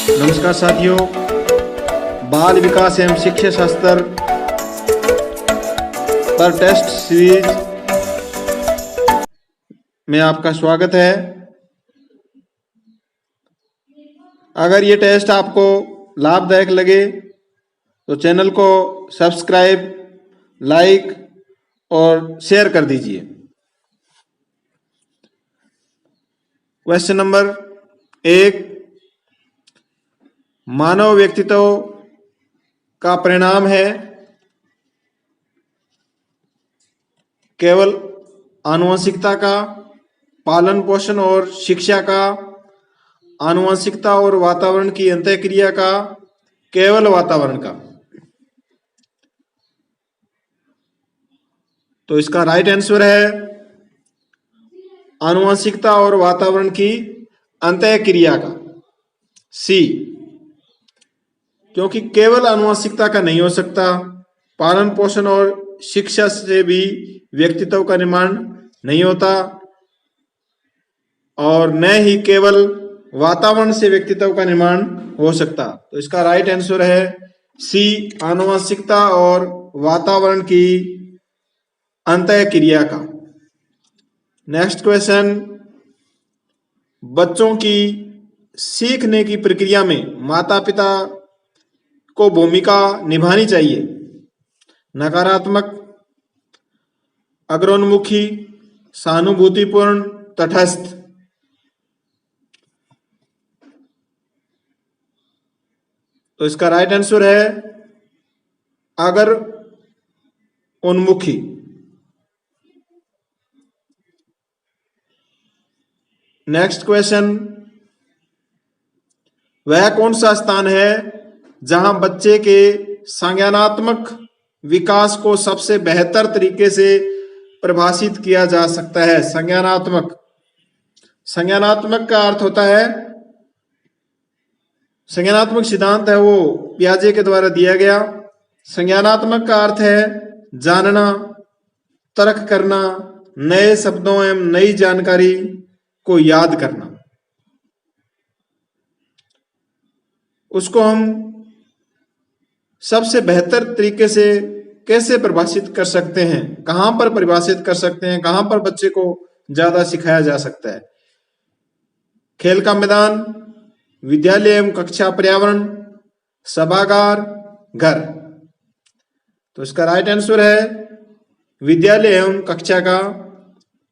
नमस्कार साथियों, बाल विकास एवं शिक्षा शास्त्र पर टेस्ट सीरीज में आपका स्वागत है। अगर ये टेस्ट आपको लाभदायक लगे तो चैनल को सब्सक्राइब, लाइक और शेयर कर दीजिए। क्वेश्चन नंबर 1, मानव व्यक्तित्व का परिणाम है केवल आनुवंशिकता का, पालन पोषण और शिक्षा का, आनुवंशिकता और वातावरण की अंतःक्रिया का, केवल वातावरण का। तो इसका राइट आंसर है आनुवंशिकता और वातावरण की अंतःक्रिया का, सी। क्योंकि केवल आनुवंशिकता का नहीं हो सकता, पालन पोषण और शिक्षा से भी व्यक्तित्व का निर्माण नहीं होता, और न ही केवल वातावरण से व्यक्तित्व का निर्माण हो सकता। तो इसका राइट आंसर है सी, आनुवंशिकता और वातावरण की अंतःक्रिया का। नेक्स्ट क्वेश्चन, बच्चों की सीखने की प्रक्रिया में माता पिता को भूमिका निभानी चाहिए। नकारात्मक, अग्रोन्मुखी, सहानुभूतिपूर्ण, तटस्थ। तो इसका राइट आंसर है अगर उन्मुखी। नेक्स्ट क्वेश्चन, वह कौन सा स्थान है जहां बच्चे के संज्ञानात्मक विकास को सबसे बेहतर तरीके से परिभाषित किया जा सकता है। संज्ञानात्मक, संज्ञानात्मक का अर्थ होता है, संज्ञानात्मक सिद्धांत है वो पियाजे के द्वारा दिया गया। संज्ञानात्मक का अर्थ है जानना, तर्क करना, नए शब्दों एवं नई जानकारी को याद करना। उसको हम सबसे बेहतर तरीके से कैसे परिभाषित कर सकते हैं, कहां पर परिभाषित कर सकते हैं, कहां पर बच्चे को ज्यादा सिखाया जा सकता है? खेल का मैदान, विद्यालय एवं कक्षा पर्यावरण, सभागार, घर। तो इसका राइट आंसर है विद्यालय एवं कक्षा का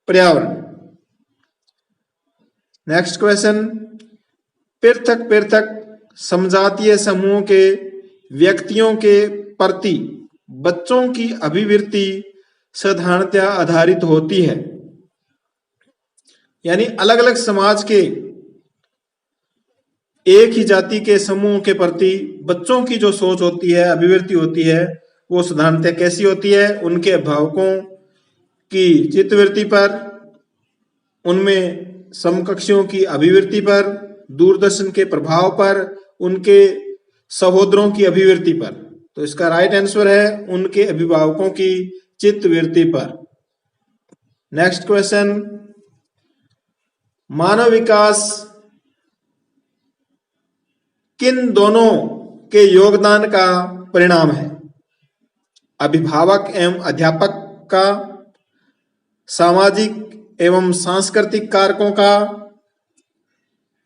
पर्यावरण। नेक्स्ट क्वेश्चन, पृथक पृथक समजातीय समूह के व्यक्तियों के प्रति बच्चों की अभिवृत्ति साधारणतया आधारित होती है। यानी अलग अलग समाज के एक ही जाति के समूह के प्रति बच्चों की जो सोच होती है, अभिवृत्ति होती है, वो साधारणतया कैसी होती है? उनके अभिभावकों की चित्तवृत्ति पर, उनमें समकक्षियों की अभिवृत्ति पर, दूरदर्शन के प्रभाव पर, उनके सहोदरों की अभिवृत्ति पर। तो इसका राइट आंसर है उनके अभिभावकों की चित्तवृत्ति पर। नेक्स्ट क्वेश्चन, मानव विकास किन दोनों के योगदान का परिणाम है? अभिभावक एवं अध्यापक का, सामाजिक एवं सांस्कृतिक कारकों का,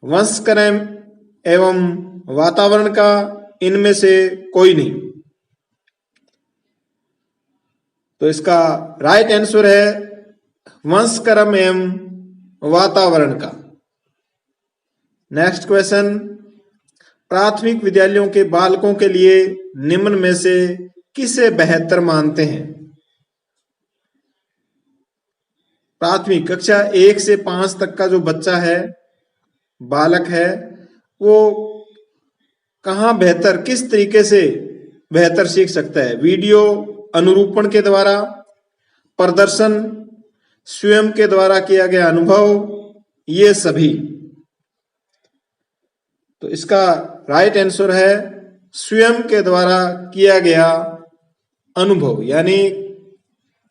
वंशक्रम एवं वातावरण का, इनमें से कोई नहीं। तो इसका राइट आंसर है वंशक्रम एवं वातावरण का। नेक्स्ट क्वेश्चन, प्राथमिक विद्यालयों के बालकों के लिए निम्न में से किसे बेहतर मानते हैं? प्राथमिक कक्षा 1 से 5 तक का जो बच्चा है, बालक है, वो कहाँ बेहतर, किस तरीके से बेहतर सीख सकता है? वीडियो अनुरूपण के द्वारा, प्रदर्शन, स्वयं के द्वारा किया गया अनुभव, ये सभी। तो इसका राइट आंसर है स्वयं के द्वारा किया गया अनुभव। यानी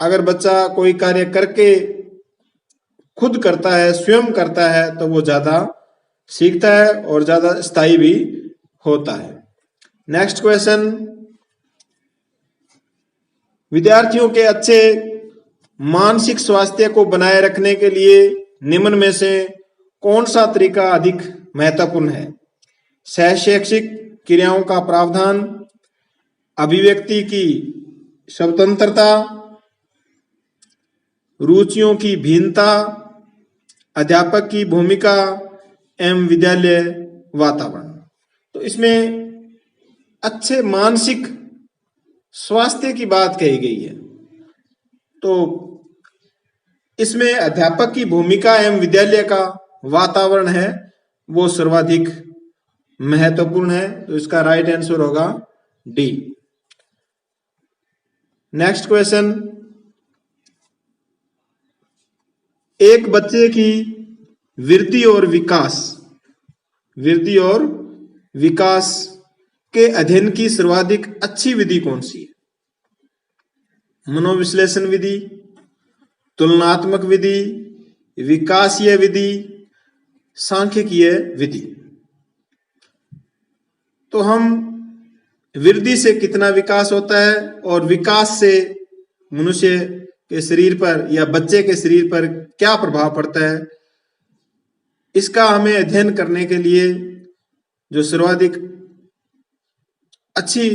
अगर बच्चा कोई कार्य करके खुद करता है, स्वयं करता है, तो वो ज्यादा सीखता है और ज्यादा स्थायी भी होता है। नेक्स्ट क्वेश्चन, विद्यार्थियों के अच्छे मानसिक स्वास्थ्य को बनाए रखने के लिए निम्न में से कौन सा तरीका अधिक महत्वपूर्ण है? सहशैक्षिक क्रियाओं का प्रावधान, अभिव्यक्ति की स्वतंत्रता, रुचियों की भिन्नता, अध्यापक की भूमिका एवं विद्यालय वातावरण। तो इसमें अच्छे मानसिक स्वास्थ्य की बात कही गई है, तो इसमें अध्यापक की भूमिका एवं विद्यालय का वातावरण है वो सर्वाधिक महत्वपूर्ण है। तो इसका राइट आंसर होगा डी। नेक्स्ट क्वेश्चन, एक बच्चे की वृद्धि और विकास के अध्ययन की सर्वाधिक अच्छी विधि कौन सी है? मनोविश्लेषण विधि, तुलनात्मक विधि, विकासीय विधि, सांख्यिकीय विधि। तो हम वृद्धि से कितना विकास होता है और विकास से मनुष्य के शरीर पर या बच्चे के शरीर पर क्या प्रभाव पड़ता है, इसका हमें अध्ययन करने के लिए जो सर्वाधिक अच्छी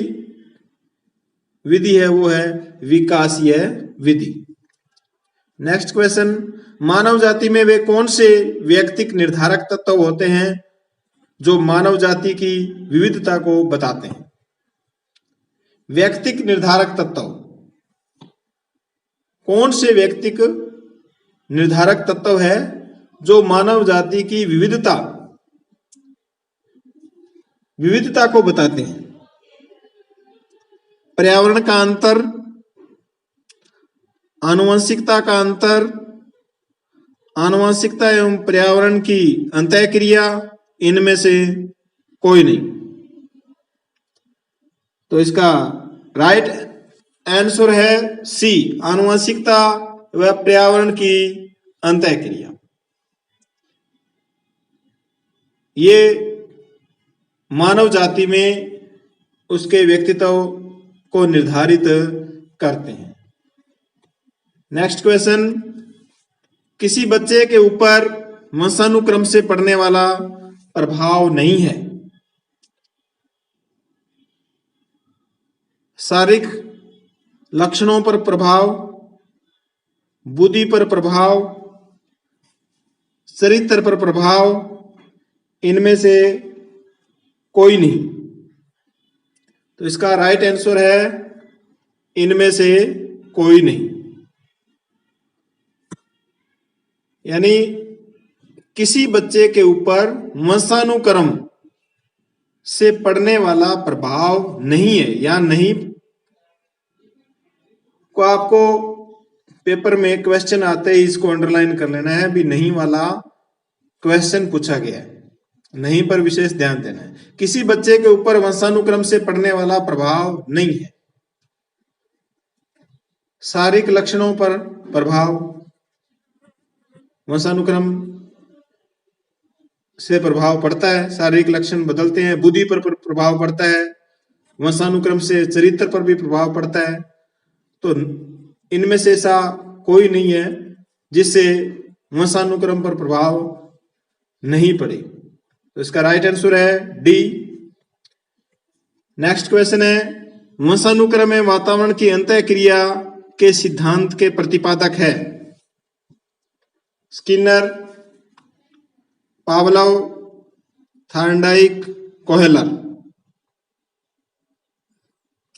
विधि है वो है विकासीय विधि। नेक्स्ट क्वेश्चन, मानव जाति में वे कौन से व्यक्तिक निर्धारक तत्व होते हैं जो मानव जाति की विविधता को बताते हैं? व्यक्तिक निर्धारक तत्व, कौन से व्यक्तिक निर्धारक तत्व है जो मानव जाति की विविधता को बताते हैं? पर्यावरण का अंतर, आनुवंशिकता का अंतर, आनुवंशिकता एवं पर्यावरण की अंतःक्रिया, इनमें से कोई नहीं। तो इसका राइट आंसर है सी, आनुवंशिकता व पर्यावरण की अंतःक्रिया। ये मानव जाति में उसके व्यक्तित्व को निर्धारित करते हैं। नेक्स्ट क्वेश्चन, किसी बच्चे के ऊपर वंशानुक्रम से पड़ने वाला प्रभाव नहीं है। शारीरिक लक्षणों पर प्रभाव, बुद्धि पर प्रभाव, चरित्र पर प्रभाव, इनमें से कोई नहीं। तो इसका राइट आंसर है इनमें से कोई नहीं। यानी किसी बच्चे के ऊपर वंशानुक्रम से पड़ने वाला प्रभाव नहीं है या नहीं। को आपको पेपर में क्वेश्चन आते ही इसको अंडरलाइन कर लेना है, भी नहीं वाला क्वेश्चन पूछा गया है, नहीं पर विशेष ध्यान देना है। किसी बच्चे के ऊपर वंशानुक्रम से पड़ने वाला प्रभाव नहीं है। शारीरिक लक्षणों पर प्रभाव, वंशानुक्रम से प्रभाव पड़ता है, शारीरिक लक्षण बदलते हैं। बुद्धि पर प्रभाव पड़ता है, वंशानुक्रम से चरित्र पर भी प्रभाव पड़ता है। तो इनमें से ऐसा कोई नहीं है जिससे वंशानुक्रम पर प्रभाव नहीं पड़े। तो इसका राइट आंसर है डी। नेक्स्ट क्वेश्चन है, वंशानुक्रम एवं वातावरण की अंतःक्रिया के सिद्धांत के प्रतिपादक है? Skinner, Pavlov, Thorndike, Kohler.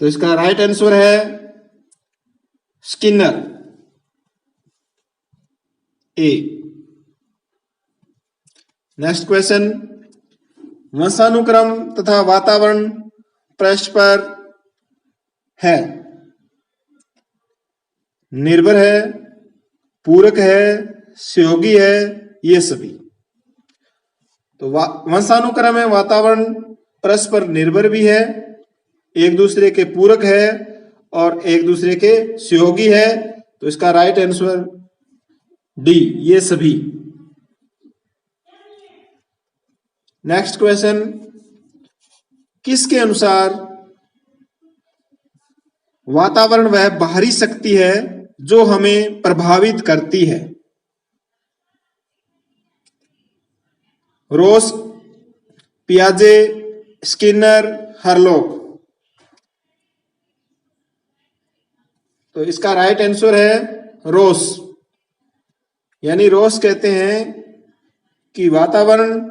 तो इसका राइट आंसर है स्किनर, ए। नेक्स्ट क्वेश्चन, वंशानुक्रम तथा वातावरण पृष्ठ पर है, निर्भर है, पूरक है, सहयोगी है, ये सभी। तो वंशानुक्रम है वातावरण परस्पर निर्भर भी है, एक दूसरे के पूरक है और एक दूसरे के सहयोगी है। तो इसका राइट आंसर डी, ये सभी। नेक्स्ट क्वेश्चन, किसके अनुसार वातावरण वह बाहरी शक्ति है जो हमें प्रभावित करती है? रोस, पियाजे, स्किनर, हरलॉक। तो इसका राइट आंसर है रोस। यानी रोस कहते हैं कि वातावरण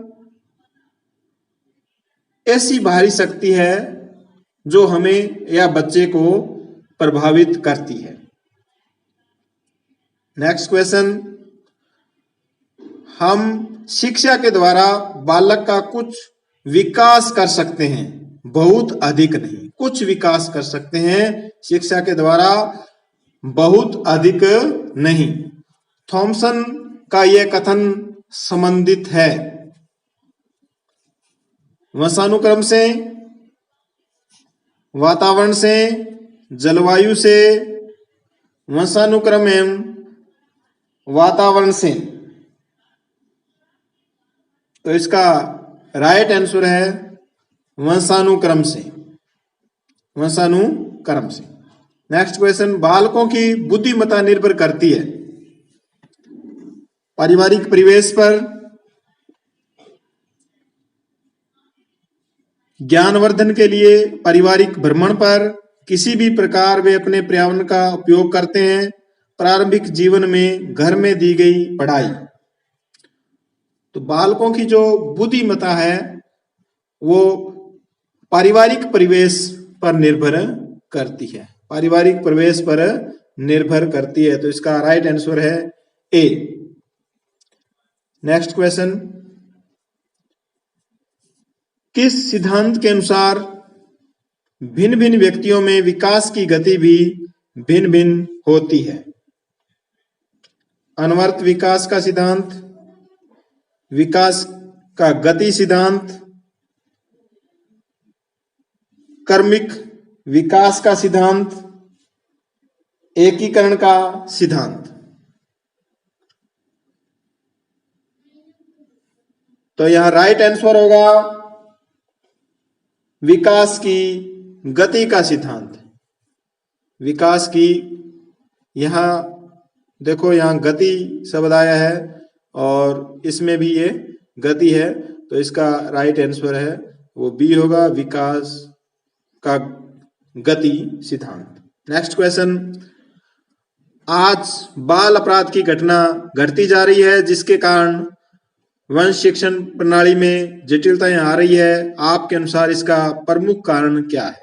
ऐसी बाहरी शक्ति है जो हमें या बच्चे को प्रभावित करती है। नेक्स्ट क्वेश्चन, हम शिक्षा के द्वारा बालक का कुछ विकास कर सकते हैं, बहुत अधिक नहीं, कुछ विकास कर सकते हैं शिक्षा के द्वारा, बहुत अधिक नहीं। थॉमसन का यह कथन संबंधित है वंशानुक्रम से, वातावरण से, जलवायु से, वंशानुक्रम एवं वातावरण से। तो इसका राइट आंसर है वंशानुक्रम से, वंशानुक्रम से। नेक्स्ट क्वेश्चन, बालकों की बुद्धिमत्ता निर्भर करती है पारिवारिक परिवेश पर, ज्ञानवर्धन के लिए पारिवारिक भ्रमण पर, किसी भी प्रकार वे अपने पर्यावरण का उपयोग करते हैं, प्रारंभिक जीवन में घर में दी गई पढ़ाई। तो बालकों की जो बुद्धिमत्ता है वो पारिवारिक परिवेश पर निर्भर करती है, पारिवारिक परिवेश पर निर्भर करती है। तो इसका राइट आंसर है ए। नेक्स्ट क्वेश्चन, किस सिद्धांत के अनुसार भिन्न भिन्न व्यक्तियों में विकास की गति भी भिन्न भिन्न होती है? अनवर्त विकास का सिद्धांत, विकास का गति सिद्धांत, कर्मिक विकास का सिद्धांत, एकीकरण का सिद्धांत। तो यहां राइट आंसर होगा विकास की गति का सिद्धांत। विकास की, यहां देखो यहां गति शब्द आया है और इसमें भी ये गति है, तो इसका राइट आंसर है वो बी होगा, विकास का गति सिद्धांत। नेक्स्ट क्वेश्चन, आज बाल अपराध की घटना घटती जा रही है जिसके कारण वंश शिक्षण प्रणाली में जटिलताएं आ रही है। आपके अनुसार इसका प्रमुख कारण क्या है?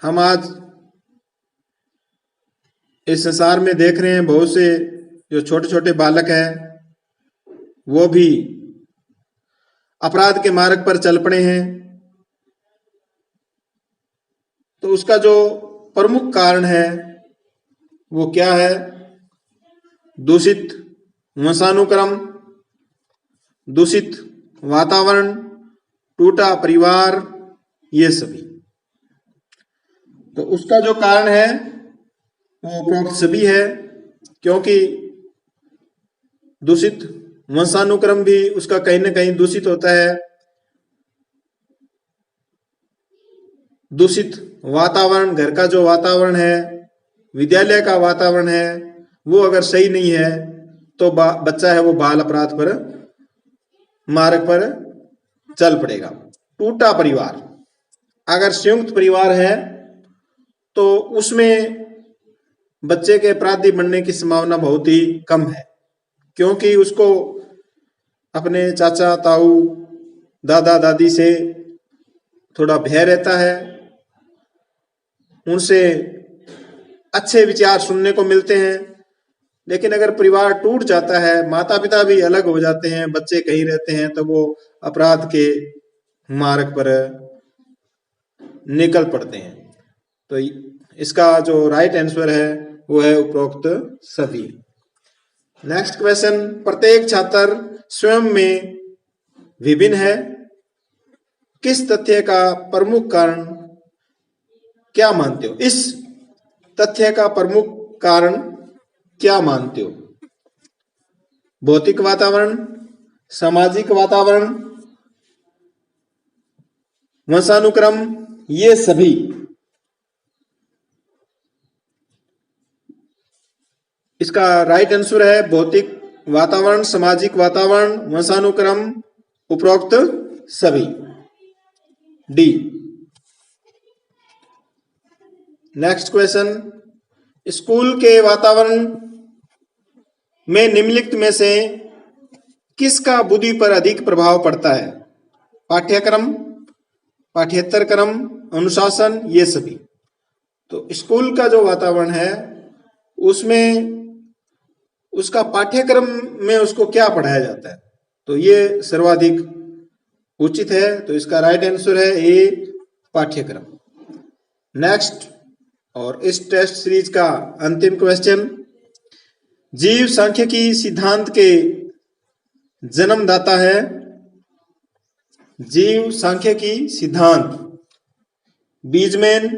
हम आज इस संसार में देख रहे हैं बहुत से जो छोटे छोटे बालक हैं वो भी अपराध के मार्ग पर चल पड़े हैं। तो उसका जो प्रमुख कारण है वो क्या है? दूषित वंशानुक्रम, दूषित वातावरण, टूटा परिवार, ये सभी। तो उसका जो कारण है वो उपरोक्त सभी है, क्योंकि दूषित वंशानुक्रम भी उसका कहीं ना कहीं दूषित होता है। दूषित वातावरण, घर का जो वातावरण है, विद्यालय का वातावरण है, वो अगर सही नहीं है तो बच्चा है वो बाल अपराध पर मार्ग पर चल पड़ेगा। टूटा परिवार, अगर संयुक्त परिवार है तो उसमें बच्चे के अपराधी बनने की संभावना बहुत ही कम है, क्योंकि उसको अपने चाचा ताऊ दादा दादी से थोड़ा भय रहता है, उनसे अच्छे विचार सुनने को मिलते हैं। लेकिन अगर परिवार टूट जाता है, माता पिता भी अलग हो जाते हैं, बच्चे कहीं रहते हैं, तो वो अपराध के मार्ग पर निकल पड़ते हैं। तो इसका जो राइट आंसर है वो है उपरोक्त सभी। नेक्स्ट क्वेश्चन, प्रत्येक छात्र स्वयं में विभिन्न है, किस तथ्य का प्रमुख कारण क्या मानते हो? इस तथ्य का प्रमुख कारण क्या मानते हो? भौतिक वातावरण, सामाजिक वातावरण, वंशानुक्रम, ये सभी। इसका राइट आंसर है भौतिक वातावरण, सामाजिक वातावरण, वंशानुक्रम, उपरोक्त सभी, डी। नेक्स्ट क्वेश्चन, स्कूल के वातावरण में निम्नलिखित में से किसका बुद्धि पर अधिक प्रभाव पड़ता है? पाठ्यक्रम, पाठ्येतर क्रम, अनुशासन, ये सभी। तो स्कूल का जो वातावरण है उसमें उसका पाठ्यक्रम में उसको क्या पढ़ाया जाता है, तो ये सर्वाधिक उचित है। तो इसका राइट आंसर है ए, पाठ्यक्रम। नेक्स्ट, और इस टेस्ट सीरीज का अंतिम क्वेश्चन, जीव सांख्यिकी सिद्धांत के जन्मदाता है? जीव सांख्यिकी सिद्धांत, बीजमैन,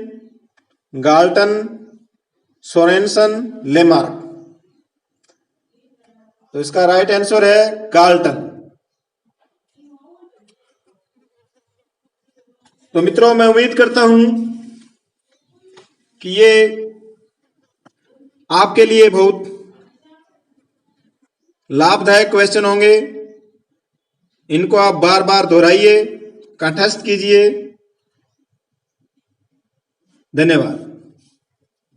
गाल्टन, सोरेनसन, लेमार्क। तो इसका राइट आंसर है गाल्टन। तो मित्रों, मैं उम्मीद करता हूं कि ये आपके लिए बहुत लाभदायक क्वेश्चन होंगे। इनको आप बार बार दोहराइए, कंठस्थ कीजिए। धन्यवाद।